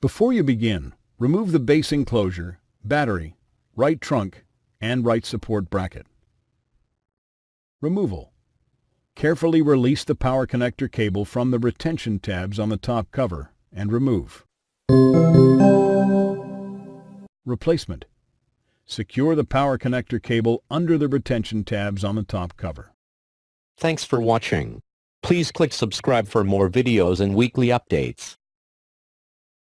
Before you begin, remove the base enclosure, battery, right trunk, and right support bracket. Removal. Carefully release the power connector cable from the retention tabs on the top cover and remove. Replacement. Secure the power connector cable under the retention tabs on the top cover. Thanks for watching. Please click subscribe for more videos and weekly updates.